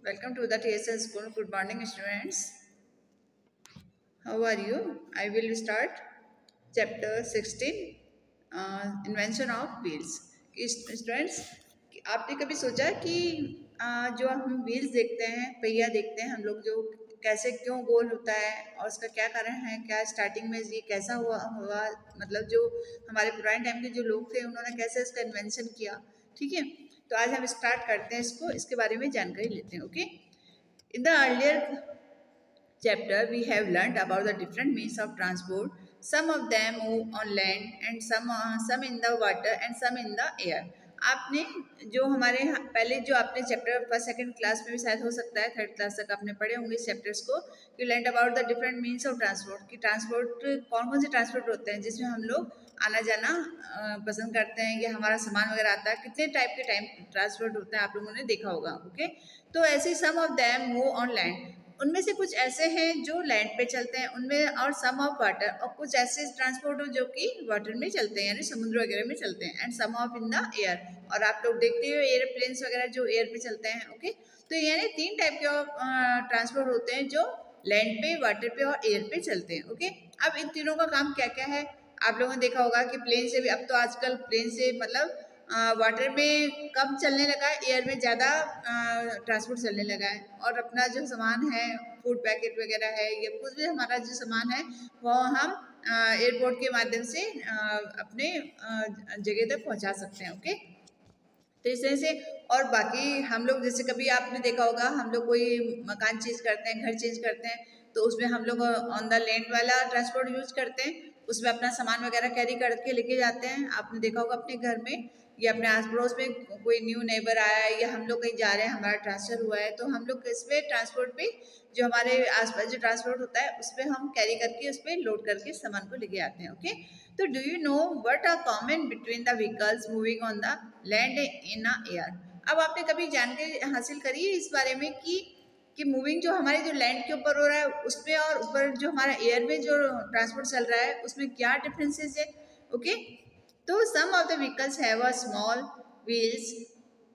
Welcome to the TSL School. Good morning, students. How are you? I will start chapter 16, Invention of Wheels. Students, आपने कभी सोचा कि जो हम wheels देखते हैं, पहिया देखते हैं, हम लोग जो कैसे क्यों गोल होता है और उसका क्या कारण है, क्या स्टार्टिंग में ये कैसा हुआ मतलब जो हमारे पुराने टाइम के जो लोग थे उन्होंने कैसे इसका इन्वेंशन किया, ठीक है। तो आज हम स्टार्ट करते हैं इसके बारे में जानकारी लेते हैं। Okay, in the earlier chapter, we have learned about the different means of transport. Some of them move on land and some in the water and some in the air. आपने जो हमारे पहले जो आपने चैप्टर फर्स्ट सेकंड क्लास में भी शायद हो सकता है थर्ड क्लास तक आपने पढ़े होंगे इस चैप्टर्स को। You learn about the different means of transport कि ट्रांसपोर्ट कौन कौन से ट्रांसपोर्ट होते हैं जिसमें हम लोग आना जाना पसंद करते हैं या हमारा सामान वगैरह आता है, कितने टाइप के टाइम ट्रांसपोर्ट होता है आप लोगों ने देखा होगा। ओके, तो ऐसे some of them move on land, उनमें से कुछ ऐसे हैं जो लैंड पे चलते हैं उनमें, और सम ऑफ वाटर, और कुछ ऐसे ट्रांसपोर्ट हो जो कि वाटर में चलते हैं यानी समुद्र वगैरह में चलते हैं, and some of in the air, और आप लोग देखते हो एयरप्लेन्स वगैरह जो एयर पे चलते हैं। ओके, तो यानी तीन टाइप के ट्रांसपोर्ट होते हैं जो लैंड पे, वाटर पे और एयर पे चलते हैं। ओके, अब इन तीनों का काम क्या क्या है आप लोगों ने देखा होगा कि प्लेन से भी, अब तो आजकल प्लेन से मतलब वाटर में कम चलने लगा है, एयर में ज़्यादा ट्रांसपोर्ट चलने लगा है, और अपना जो सामान है फूड पैकेट वगैरह है या कुछ भी हमारा जो सामान है वो हम एयरपोर्ट के माध्यम से अपने जगह तक पहुंचा सकते हैं। ओके, तो इस तरह से, और बाकी हम लोग जैसे कभी आपने देखा होगा हम लोग कोई मकान चेंज करते हैं, घर चेंज करते हैं, तो उसमें हम लोग ऑन द लैंड वाला ट्रांसपोर्ट यूज करते हैं, उसमें अपना सामान वगैरह कैरी करके लेके जाते हैं। आपने देखा होगा अपने घर में या अपने आस पड़ोस में कोई न्यू नेबर आया है या हम लोग कहीं जा रहे हैं, हमारा ट्रांसफर हुआ है, तो हम लोग इसमें ट्रांसपोर्ट पे जो हमारे आसपास जो ट्रांसपोर्ट होता है उस पर हम कैरी करके उस पर लोड करके सामान को लेके आते हैं। ओके, तो do you know what are common between the vehicles moving on the land in a air. अब आपने कभी जानकारी हासिल करी है इस बारे में कि मूविंग जो हमारे जो लैंड के ऊपर हो रहा है उसमें और ऊपर जो हमारा एयर में जो ट्रांसपोर्ट चल रहा है उसमें क्या डिफरेंसेस है। ओके, तो some of the vehicles have a small wheels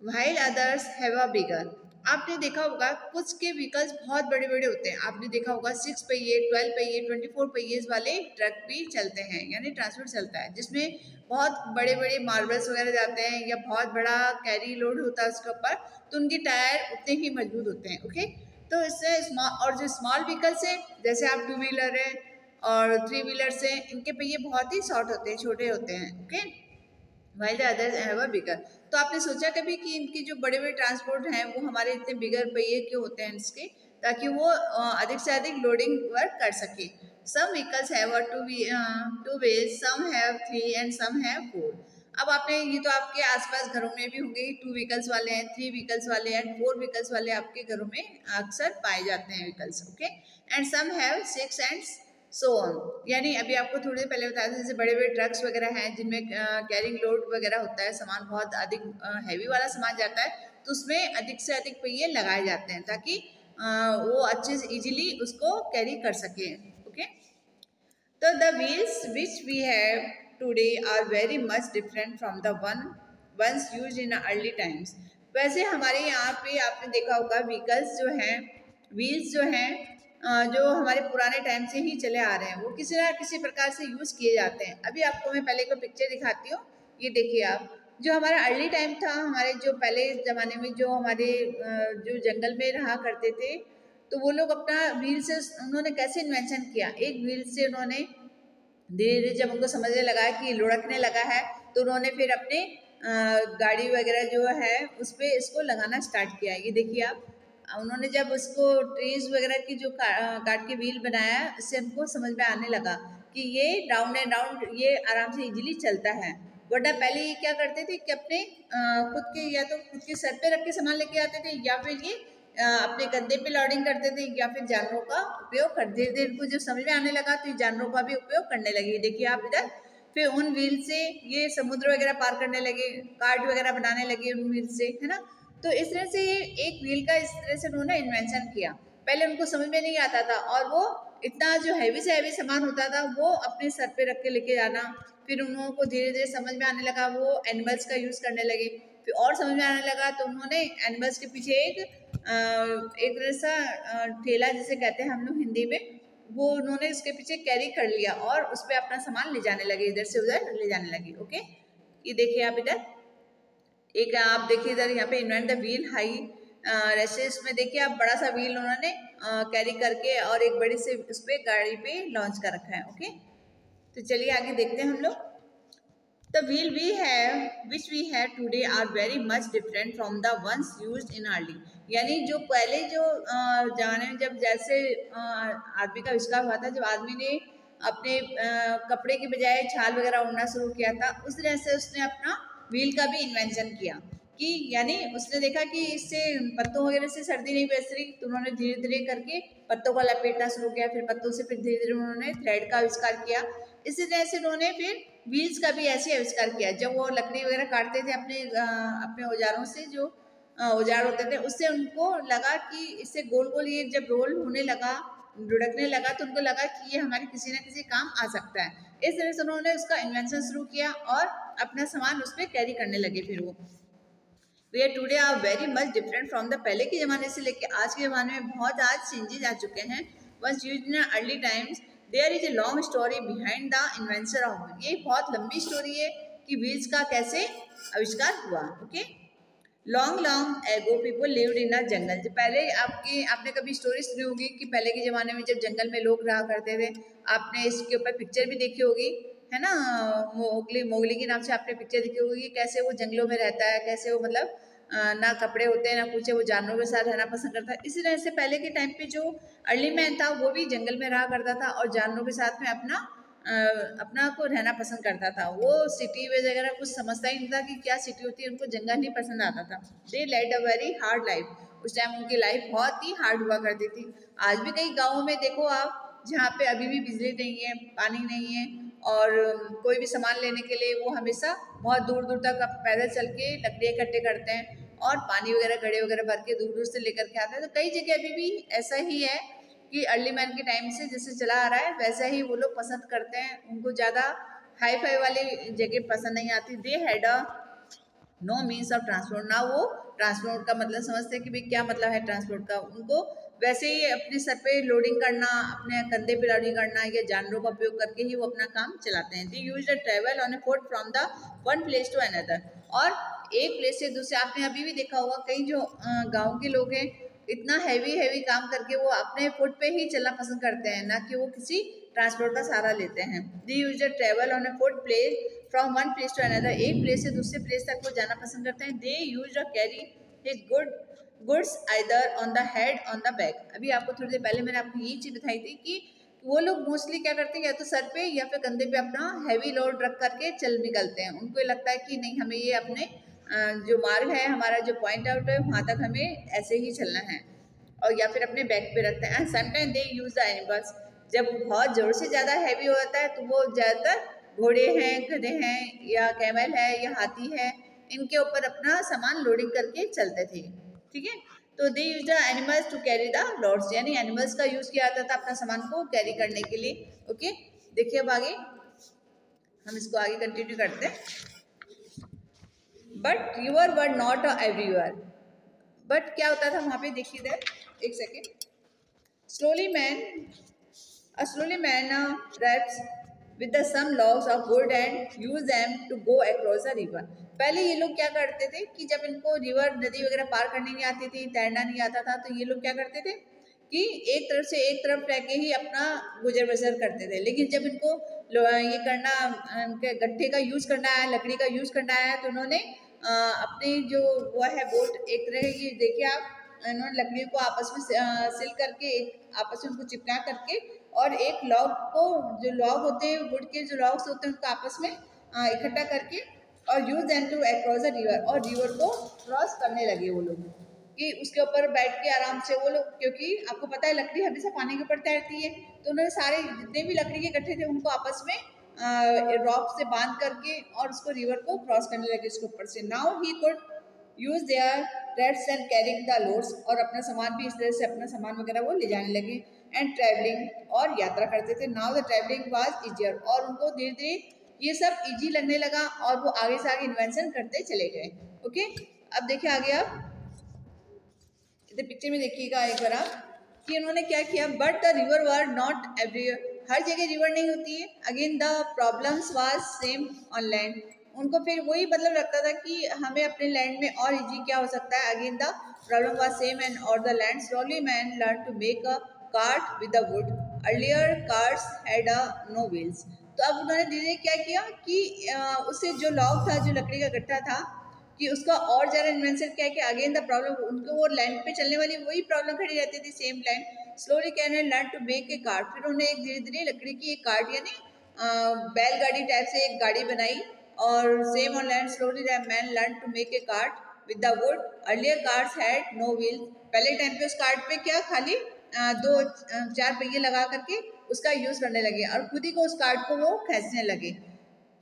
while others have a bigger. आपने देखा होगा कुछ के व्हीकल्स बहुत बड़े बड़े होते हैं, आपने देखा होगा 6 पहिए, 12 पहिए, 24 पहिए वाले ट्रक भी चलते हैं यानी ट्रांसपोर्ट चलता है जिसमें बहुत बड़े बड़े मार्बल्स वगैरह जाते हैं या बहुत बड़ा कैरी लोड होता है उसके ऊपर, तो उनके टायर उतने ही मजबूत होते हैं। ओके, तो इससे स्मॉल, और जो स्मॉल व्हीकल्स है जैसे आप 2 व्हीलर है और 3 व्हीलर्स हैं, इनके पहिए बहुत ही शॉर्ट होते हैं, छोटे होते हैं। Okay, while the others have a bigger. तो आपने सोचा कभी कि इनकी जो बड़े बड़े ट्रांसपोर्ट हैं वो हमारे इतने बिगर पहिए क्यों होते हैं इसके, ताकि वो अधिक से अधिक लोडिंग वर्क कर सके। Some vehicles have two wheels, some have 3 and some have 4। अब आपने ये तो आपके आसपास घरों में भी होंगे, 2 व्हीकल्स वाले हैं, 3 व्हीकल्स वाले हैं, 4 व्हीकल्स वाले आपके घरों में अक्सर पाए जाते हैं vehicles. Okay, and some have 6 and so on, यानी अभी आपको थोड़ी देर पहले बताया था जैसे बड़े बड़े ट्रक्स वगैरह हैं जिनमें कैरिंग लोड वगैरह होता है, सामान बहुत अधिक हैवी वाला सामान जाता है, तो उसमें अधिक से अधिक पहिए लगाए जाते हैं ताकि वो अच्छे से इजीली उसको कैरी कर सके। ओके, तो the wheels which we have today are very much different from the ones used in early times. वैसे हमारे यहाँ पे आपने देखा होगा व्हीकल्स जो हैं, व्हील्स जो हैं जो हमारे पुराने टाइम से ही चले आ रहे हैं वो किसी ना किसी प्रकार से यूज़ किए जाते हैं। अभी आपको मैं पहले को पिक्चर दिखाती हूँ, ये देखिए आप, जो हमारा अर्ली टाइम था, हमारे जो पहले ज़माने में जो हमारे जो जंगल में रहा करते थे, तो वो लोग अपना व्हील से उन्होंने कैसे इन्वेंशन किया, एक व्हील से उन्होंने धीरे धीरे जब उनको समझने लगा कि लुढ़कने लगा है तो उन्होंने फिर अपने गाड़ी वगैरह जो है उस पर इसको लगाना स्टार्ट किया। ये देखिए आप, उन्होंने जब उसको ट्रीज वगैरह की जो काट के व्हील बनाया, इससे हमको समझ में आने लगा कि ये राउंड एंड राउंड ये आराम से इजीली चलता है। वरना पहले ये क्या करते थे कि अपने खुद के या तो खुद के सर पे रख के सामान लेके आते थे या फिर ये अपने कंधे पे लोडिंग करते थे या फिर जानवरों का उपयोग कर, धीरे धीरे इनको जो समझ में आने लगा तो ये जानवरों का भी उपयोग करने लगे। देखिए आप इधर, फिर उन व्हील से ये समुद्र वगैरह पार करने लगे, कार्ट वगैरह बनाने लगे उन व्हील से, है ना। तो इस तरह से ये एक व्हील का इस तरह से उन्होंने इन्वेंशन किया। पहले उनको समझ में नहीं आता था और वो इतना जो हैवी से हैवी सामान होता था वो अपने सर पे रख के लेके जाना, फिर उन लोगों को धीरे धीरे समझ में आने लगा, वो एनिमल्स का यूज़ करने लगे। फिर और समझ में आने लगा तो उन्होंने एनिमल्स के पीछे एक तरह सा ठेला जिसे कहते हैं हम लोग हिंदी में, वो उन्होंने उसके पीछे कैरी कर लिया और उस पर अपना सामान ले जाने लगे, इधर से उधर ले जाने लगे। ओके, ये देखिए आप इधर एक आप देखिए इधर यहाँ पे invent the wheel high races में देखिए आप बड़ा सा व्हील उन्होंने कैरी करके और एक बड़ी से उस पर गाड़ी पे लॉन्च कर रखा है। ओके, तो चलिए आगे देखते हैं हम लोग। The wheel we have, which we have today, are very much different from the ones used in early. यानी जो पहले जो जमाने में जब जैसे आदमी का आविष्कार हुआ था, जब आदमी ने अपने कपड़े के बजाय छाल वगैरह उड़ना शुरू किया था, उस तरह से उसने अपना व्हील का भी इन्वेंशन किया कि यानी उसने देखा कि इससे पत्तों वगैरह से सर्दी नहीं बैठ रही, तो उन्होंने धीरे धीरे करके पत्तों को लपेटना शुरू किया, फिर पत्तों से फिर धीरे धीरे उन्होंने थ्रेड का आविष्कार किया। इसी तरह से उन्होंने फिर व्हील्स का भी ऐसे आविष्कार किया। जब वो लकड़ी वगैरह काटते थे अपने औजारों से, जो औजार होते थे, उससे उनको लगा कि इससे गोल गोल ये जब रोल होने लगा, लुढ़कने लगा, तो उनको लगा कि ये हमारे किसी न किसी काम आ सकता है। इस तरह से उन्होंने उसका इन्वेंशन शुरू किया और अपना सामान उस पर कैरी करने लगे। फिर वो वे today are very much different from the पहले के ज़माने से लेके आज के ज़माने में बहुत आज चेंजेस आ चुके हैं। Ones used in early times there is a long story behind the invention of, ये बहुत लंबी स्टोरी है कि व्हील्स का कैसे आविष्कार हुआ। Okay, long long ago people lived in a jungle. जो पहले आपने कभी स्टोरी सुनी होगी कि पहले के ज़माने में जब जंगल में लोग रहा करते थे, आपने इसके ऊपर पिक्चर भी देखी होगी, है ना, मोगली के नाम से आपने पिक्चर देखी होगी, कैसे वो जंगलों में रहता है, कैसे वो मतलब ना कपड़े होते हैं ना कुछ, वो जानवरों के साथ रहना पसंद करता है। इसी तरह से पहले के टाइम पे जो अर्ली मैन था वो भी जंगल में रहा करता था और जानवरों के साथ में अपना को रहना पसंद करता था। वो सिटी वगैरह कुछ समझता ही नहीं था कि क्या सिटी होती है, उनको जंगल ही पसंद आता था। They led a very hard life, उस टाइम उनकी लाइफ बहुत ही हार्ड हुआ करती थी। आज भी कई गाँवों में देखो आप, जहाँ पे अभी भी बिजली नहीं है, पानी नहीं है, और कोई भी सामान लेने के लिए वो हमेशा बहुत दूर दूर तक पैदल चल के लकड़ी इकट्ठे करते हैं और पानी वगैरह घड़े वगैरह भर के दूर दूर से लेकर के आते हैं। तो कई जगह अभी भी ऐसा ही है कि अर्ली मैन के टाइम से जैसे चला आ रहा है वैसा ही वो लोग पसंद करते हैं, उनको ज़्यादा हाई फाई वाली जगह पसंद नहीं आती। They had a no means of transport, ना वो ट्रांसपोर्ट का मतलब समझते हैं कि भाई क्या मतलब है ट्रांसपोर्ट का। उनको वैसे ही अपने सर पे लोडिंग करना, अपने कंधे पे लोडिंग करना या जानवरों का उपयोग करके ही वो अपना काम चलाते हैं। They use the travel on a foot from the one place to another, और एक प्लेस से दूसरे, आपने अभी भी देखा होगा कई जो गाँव के लोग हैं इतना हैवी काम करके वो अपने फुट पे ही चलना पसंद करते हैं, ना कि वो किसी ट्रांसपोर्ट का सहारा लेते हैं। They use the travel on a foot place from one place to another, एक प्लेस से दूसरे प्लेस तक वो जाना पसंद करते हैं। They use the carry his goods either on the head on the back. अभी आपको थोड़ी देर पहले मैंने आपको ये चीज़ बताई थी कि वो लोग मोस्टली क्या करते हैं, या तो सर पे या फिर कंधे पे अपना हैवी लोड रख करके चल निकलते हैं। उनको ये लगता है कि नहीं, हमें ये अपने जो मार्ग है, हमारा जो पॉइंट आउट है, वहाँ तक हमें ऐसे ही चलना है, और या फिर अपने बैक पे रखते हैं। Sometime they use the animals, जब बहुत ज़ोर से ज़्यादा हैवी हो जाता है तो वो ज़्यादातर घोड़े हैं, गधे हैं, या कैमल है, या हाथी है, इनके ऊपर अपना सामान लोडिंग करके चलते थे। ठीक है, तो they use the animals to carry the loads, यानी एनिमल्स का यूज किया जाता था अपना सामान को कैरी करने के लिए। ओके, देखिए अब आगे हम इसको आगे कंटिन्यू करते हैं। But river were not everywhere, but क्या होता था वहाँ पे, देखिए इधर एक second. Slowly man wraps with the some logs of wood and use them to go across the river। पहले ये लोग क्या करते थे कि जब इनको रिवर नदी वगैरह पार करने नहीं आती थी, तैरना नहीं आता था, तो ये लोग क्या करते थे कि एक तरफ से एक तरफ रह के ही अपना गुजर बसर करते थे। लेकिन जब इनको ये करना, गट्ठे का यूज करना है, लकड़ी का यूज करना है, तो उन्होंने अपनी जो वो है बोट, एक तरह की देखिए आप, इन्होंने लकड़ियों को आपस में सिल करके आपस में उनको चिपका करके, और एक लॉग को, जो लॉग होते हैं वुड के जो लॉग्स होते हैं उनको आपस में इकट्ठा करके और use them to across the river, और रिवर को क्रॉस करने लगे वो लोग कि उसके ऊपर बैठ के आराम से वो लोग, क्योंकि आपको पता है लकड़ी हमेशा पानी के ऊपर तैरती है, तो उन्होंने सारे जितने भी लकड़ी के इकट्ठे थे उनको आपस में रॉक से बांध करके और उसको रिवर को क्रॉस करने लगे उसके ऊपर से। Now he could use their reeds and carrying the loads, और अपना सामान भी इस तरह से अपना सामान वगैरह वो ले जाने लगे। एंड ट्रैवलिंग, और यात्रा करते थे। Now the travelling was easier, और उनको धीरे धीरे ये सब इजी लगने लगा और वो आगे से आगे इन्वेंशन करते चले गए। ओके, अब देखिए आगे आप इधर पिक्चर में देखिएगा एक बार आप कि उन्होंने क्या किया, but the river were not everywhere, हर जगह रिवर नहीं होती है। Again the problems was same on land, उनको फिर वही मतलब लगता था कि हमें अपने लैंड में और इजी क्या हो सकता है। Again the problem was same and और the land slowly man learn to make a cart with the wood, earlier carts had a no wheels. तो अब उन्होंने धीरे धीरे क्या किया कि उससे जो लॉग था, जो लकड़ी का गट्ठा था, कि उसका और ज़्यादा इन्वेंशन क्या है कि अगेन द प्रॉब्लम, उनको वो लैंड पे चलने वाली वही प्रॉब्लम खड़ी रहती थी, same land. Slowly can learn to make a cart, फिर उन्होंने एक धीरे धीरे लकड़ी की एक कार्ट यानी बैलगाड़ी टाइप से एक गाड़ी बनाई। और same on land slowly man learn to make a cart with the wood, earlier cars had no wheel, पहले टाइम पे उस कार्ट पे क्या खाली दो चार पहिए लगा करके उसका यूज करने लगे और खुद ही को उस कार्ट को वो खींचने लगे।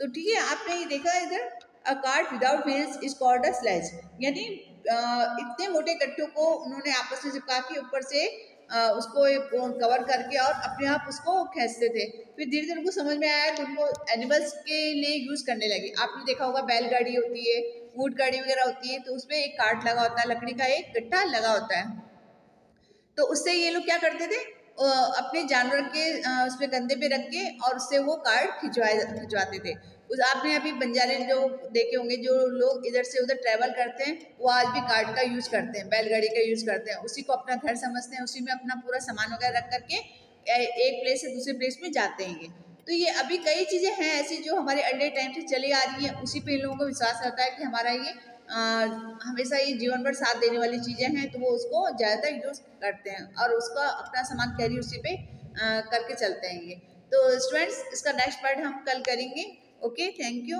तो ठीक है, आपने ये देखा इधर a cart without wheels is called a sledge, यानी इतने मोटे कट्टों को उन्होंने आपस में चिपका के ऊपर से उसको कवर करके और अपने आप उसको खींचते थे। फिर धीरे धीरे उनको समझ में आया कि उनको एनिमल्स के लिए यूज करने लगे। आपने देखा होगा बैलगाड़ी होती है, ऊंट गाड़ी वगैरह होती है, तो उसमें एक कार्ट लगा होता है, लकड़ी का एक गट्ठा लगा होता है। तो उससे ये लोग क्या करते थे, अपने जानवर के उस पे कंधे पे रख के और उससे वो कार्ड खिंचवाते थे। उस आपने अभी बंजारे जो देखे होंगे, जो लोग इधर से उधर ट्रैवल करते हैं, वो आज भी कार्ड का यूज करते हैं, बैलगाड़ी का यूज करते हैं, उसी को अपना घर समझते हैं, उसी में अपना पूरा सामान वगैरह रख करके एक प्लेस से दूसरे प्लेस में जाते हैं ये। तो ये अभी कई चीजें हैं ऐसी जो हमारे अर्ली टाइम से चली आ रही है, उसी पे इन लोगों को विश्वास रहता है कि हमारा ये हमेशा ये जीवन भर साथ देने वाली चीजें हैं, तो वो उसको ज्यादातर यूज करते हैं और उसका अपना सामान कैरी उसी पे करके चलते हैं ये। तो स्टूडेंट्स, इसका नेक्स्ट पार्ट हम कल करेंगे। Okay, thank you.